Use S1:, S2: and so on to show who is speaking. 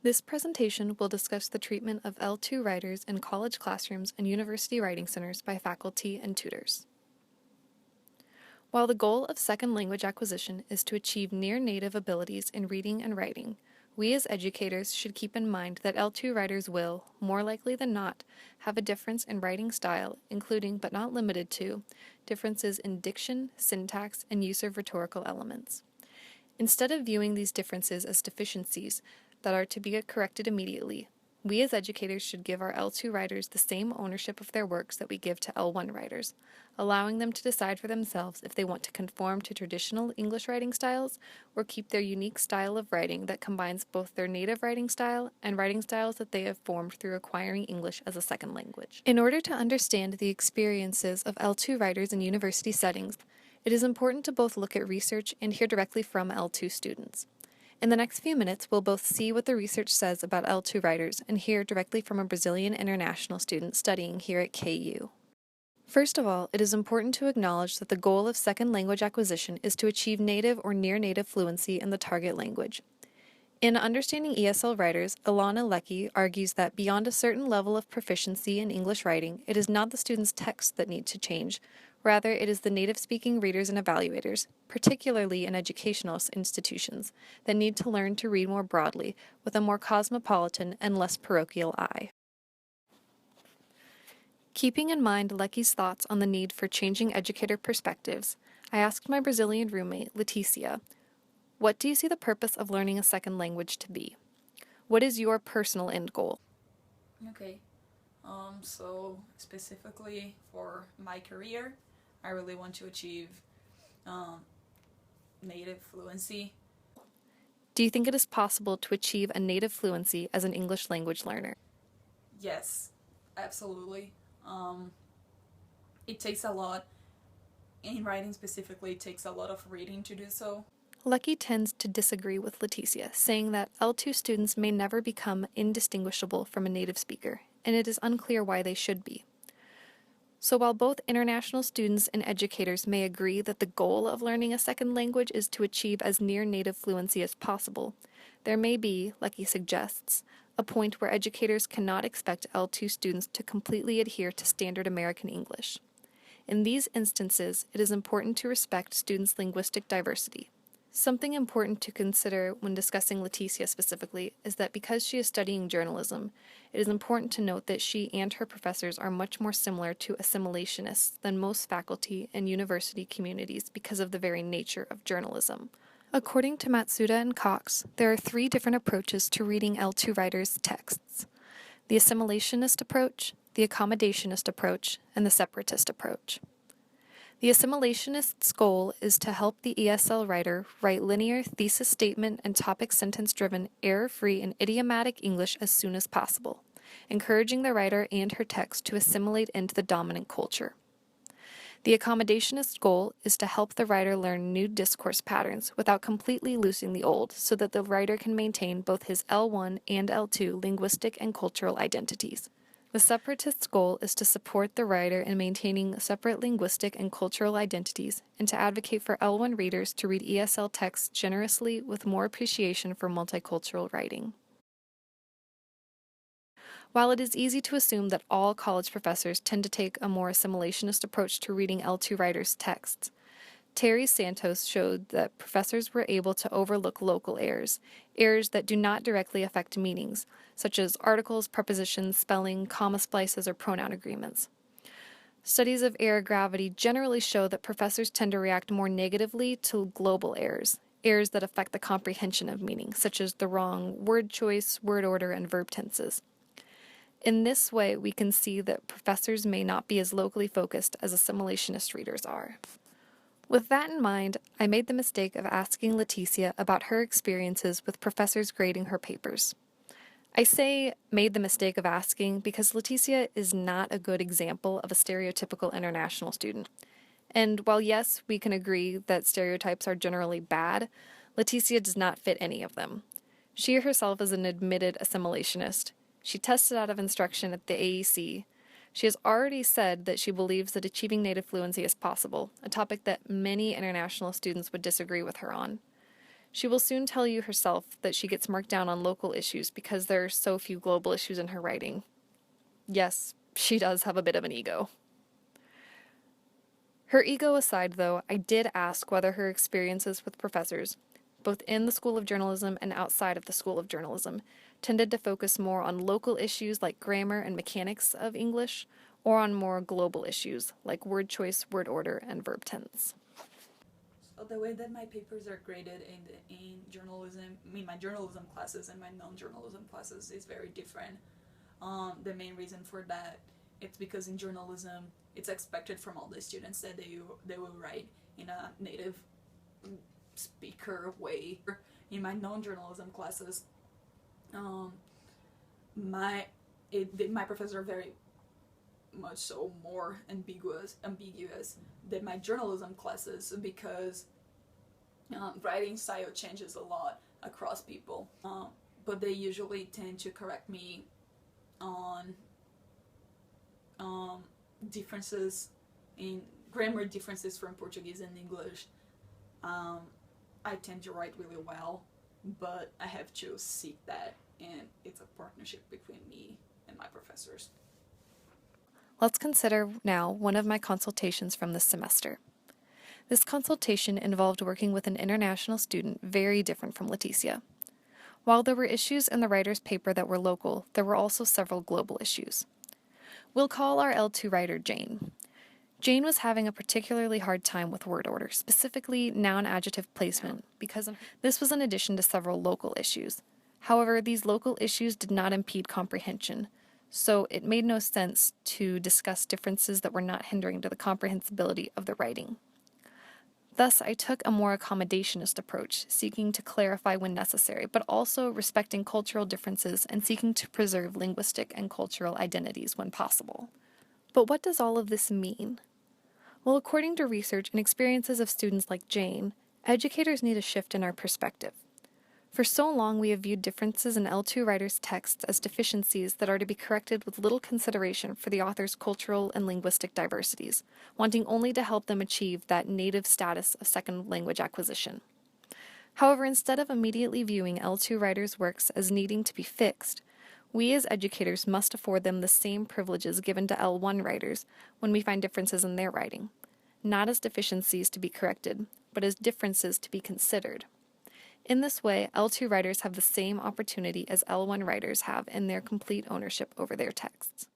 S1: This presentation will discuss the treatment of L2 writers in college classrooms and university writing centers by faculty and tutors. While the goal of second language acquisition is to achieve near-native abilities in reading and writing, we as educators should keep in mind that L2 writers will, more likely than not, have a difference in writing style, including but not limited to differences in diction, syntax, and use of rhetorical elements. Instead of viewing these differences as deficiencies that are to be corrected immediately, we as educators should give our L2 writers the same ownership of their works that we give to L1 writers, allowing them to decide for themselves if they want to conform to traditional English writing styles or keep their unique style of writing that combines both their native writing style and writing styles that they have formed through acquiring English as a second language. In order to understand the experiences of L2 writers in university settings, it is important to both look at research and hear directly from L2 students. In the next few minutes, we'll both see what the research says about L2 writers and hear directly from a Brazilian international student studying here at KU. First of all, it is important to acknowledge that the goal of second language acquisition is to achieve native or near-native fluency in the target language. In Understanding ESL Writers, Ilana Leckie argues that beyond a certain level of proficiency in English writing, it is not the student's text that need to change. Rather, it is the native-speaking readers and evaluators, particularly in educational institutions, that need to learn to read more broadly, with a more cosmopolitan and less parochial eye. Keeping in mind Leckie's thoughts on the need for changing educator perspectives, I asked my Brazilian roommate, Leticia, what do you see the purpose of learning a second language to be? What is your personal end goal?
S2: Okay, so specifically for my career, I really want to achieve native fluency.
S1: Do you think it is possible to achieve a native fluency as an English language learner?
S2: Yes, absolutely. It takes a lot, in writing specifically, it takes a lot of reading to do so.
S1: Leckie tends to disagree with Leticia, saying that L2 students may never become indistinguishable from a native speaker, and it is unclear why they should be. So while both international students and educators may agree that the goal of learning a second language is to achieve as near native fluency as possible, there may be, Leckie suggests, a point where educators cannot expect L2 students to completely adhere to standard American English. In these instances, it is important to respect students' linguistic diversity. Something important to consider when discussing Leticia specifically is that because she is studying journalism, it is important to note that she and her professors are much more similar to assimilationists than most faculty and university communities because of the very nature of journalism. According to Matsuda and Cox, there are 3 different approaches to reading L2 writers' texts: the assimilationist approach, the accommodationist approach, and the separatist approach. The assimilationist's goal is to help the ESL writer write linear, thesis statement, and topic sentence-driven, error-free, and idiomatic English as soon as possible, encouraging the writer and her text to assimilate into the dominant culture. The accommodationist goal is to help the writer learn new discourse patterns without completely losing the old, so that the writer can maintain both his L1 and L2 linguistic and cultural identities. The separatist's goal is to support the writer in maintaining separate linguistic and cultural identities and to advocate for L1 readers to read ESL texts generously with more appreciation for multicultural writing. While it is easy to assume that all college professors tend to take a more assimilationist approach to reading L2 writers' texts, Terry Santos showed that professors were able to overlook local errors that do not directly affect meanings, such as articles, prepositions, spelling, comma splices, or pronoun agreements. Studies of error gravity generally show that professors tend to react more negatively to global errors that affect the comprehension of meaning, such as the wrong word choice, word order, and verb tenses. In this way, we can see that professors may not be as locally focused as assimilationist readers are. With that in mind, I made the mistake of asking Leticia about her experiences with professors grading her papers. I say made the mistake of asking because Leticia is not a good example of a stereotypical international student. And while yes, we can agree that stereotypes are generally bad, Leticia does not fit any of them. She herself is an admitted assimilationist. She tested out of instruction at the AEC. She has already said that she believes that achieving native fluency is possible, a topic that many international students would disagree with her on. She will soon tell you herself that she gets marked down on local issues because there are so few global issues in her writing. Yes, she does have a bit of an ego. Her ego aside, though, I did ask whether her experiences with professors, both in the School of Journalism and outside of the School of Journalism, tended to focus more on local issues like grammar and mechanics of English, or on more global issues like word choice, word order, and verb tense.
S2: So the way that my papers are graded in journalism, my journalism classes and my non-journalism classes is very different. The main reason for that, it's because in journalism, it's expected from all the students that they will write in a native speaker way. In my non-journalism classes, my professors are very much so more ambiguous than my journalism classes because writing style changes a lot across people, but they usually tend to correct me on differences in grammar differences from Portuguese and English. I tend to write really well, but I have to seek that, and it's a partnership between me and my professors.
S1: Let's consider now one of my consultations from this semester. This consultation involved working with an international student very different from Leticia. While there were issues in the writer's paper that were local, there were also several global issues. We'll call our L2 writer Jane. Jane was having a particularly hard time with word order, specifically noun-adjective placement, because this was in addition to several local issues. However, these local issues did not impede comprehension, so it made no sense to discuss differences that were not hindering to the comprehensibility of the writing. Thus, I took a more accommodationist approach, seeking to clarify when necessary, but also respecting cultural differences and seeking to preserve linguistic and cultural identities when possible. But what does all of this mean? Well, according to research and experiences of students like Jane, educators need a shift in our perspective. For so long, we have viewed differences in L2 writers' texts as deficiencies that are to be corrected with little consideration for the author's cultural and linguistic diversities, wanting only to help them achieve that native status of second language acquisition. However, instead of immediately viewing L2 writers' works as needing to be fixed, we as educators must afford them the same privileges given to L1 writers when we find differences in their writing, not as deficiencies to be corrected, but as differences to be considered. In this way, L2 writers have the same opportunity as L1 writers have in their complete ownership over their texts.